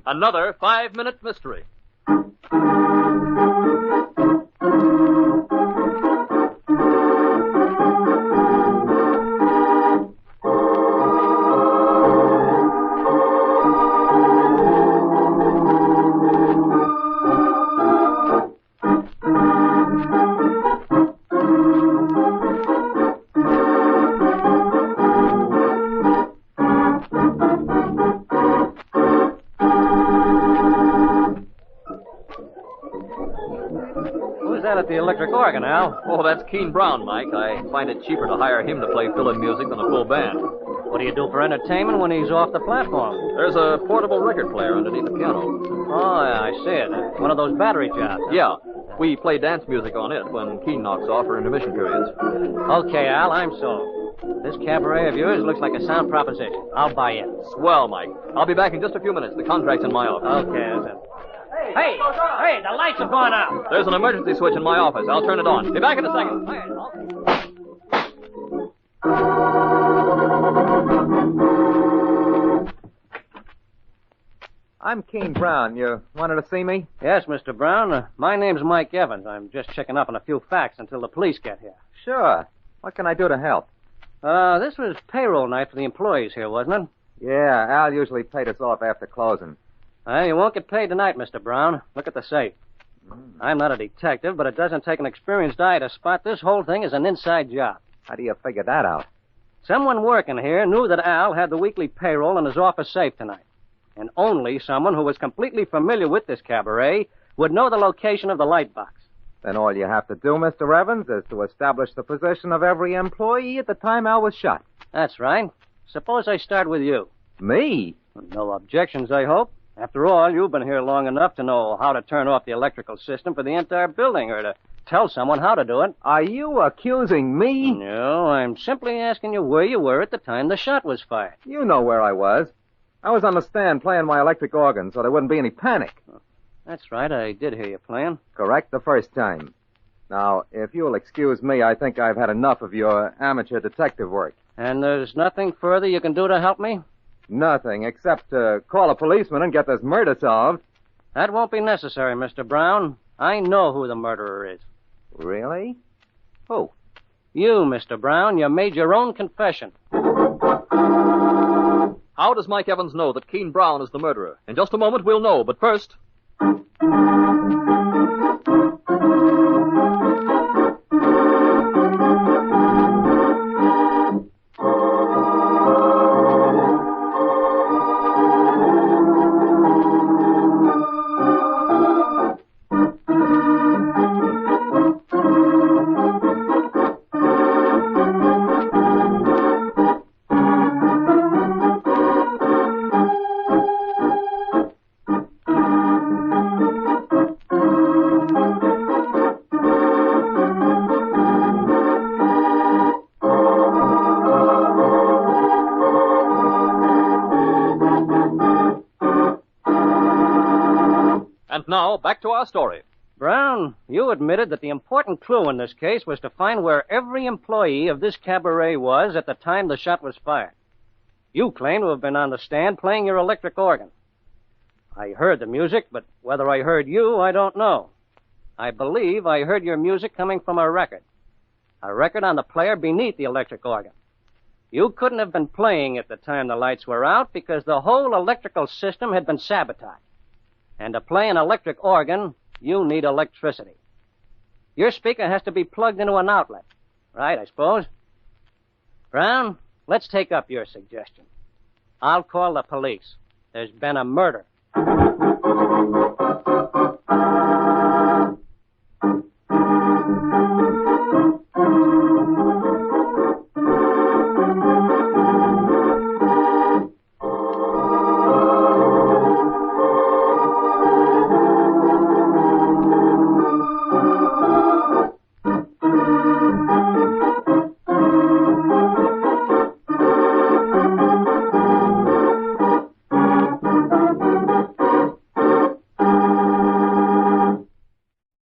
Another 5-minute mystery. At the electric organ, Al. Oh, that's Keen Brown, Mike. I find it cheaper to hire him to play fill-in music than a full band. What do you do for entertainment when he's off the platform? There's a portable record player underneath the piano. Oh, yeah, I see it. One of those battery jobs. Huh? Yeah. We play dance music on it when Keen knocks off for intermission periods. Okay, Al, I'm sold. This cabaret of yours looks like a sound proposition. I'll buy in. Swell, Mike. I'll be back in just a few minutes. The contract's in my office. Okay, that's it. Hey, the lights have gone out. There's an emergency switch in my office. I'll turn it on. Be back in a second. I'm Keen Brown. You wanted to see me? Yes, Mr. Brown. My name's Mike Evans. I'm just checking up on a few facts until the police get here. Sure. What can I do to help? This was payroll night for the employees here, wasn't it? Yeah, Al usually paid us off after closing. You won't get paid tonight, Mr. Brown. Look at the safe. I'm not a detective, but it doesn't take an experienced eye to spot this whole thing as an inside job. How do you figure that out? Someone working here knew that Al had the weekly payroll in his office safe tonight. And only someone who was completely familiar with this cabaret would know the location of the light box. Then all you have to do, Mr. Evans, is to establish the position of every employee at the time Al was shot. That's right. Suppose I start with you. Me? No objections, I hope. After all, you've been here long enough to know how to turn off the electrical system for the entire building, or to tell someone how to do it. Are you accusing me? No, I'm simply asking you where you were at the time the shot was fired. You know where I was. I was on the stand playing my electric organ, so there wouldn't be any panic. That's right, I did hear you playing. Correct, the first time. Now, if you'll excuse me, I think I've had enough of your amateur detective work. And there's nothing further you can do to help me? Nothing, except to call a policeman and get this murder solved. That won't be necessary, Mr. Brown. I know who the murderer is. Really? Who? You, Mr. Brown. You made your own confession. How does Mike Evans know that Keen Brown is the murderer? In just a moment, we'll know. But first... Now, back to our story. Brown, you admitted that the important clue in this case was to find where every employee of this cabaret was at the time the shot was fired. You claim to have been on the stand playing your electric organ. I heard the music, but whether I heard you, I don't know. I believe I heard your music coming from a record on the player beneath the electric organ. You couldn't have been playing at the time the lights were out because the whole electrical system had been sabotaged. And to play an electric organ, you need electricity. Your speaker has to be plugged into an outlet. Right, I suppose? Brown, let's take up your suggestion. I'll call the police. There's been a murder.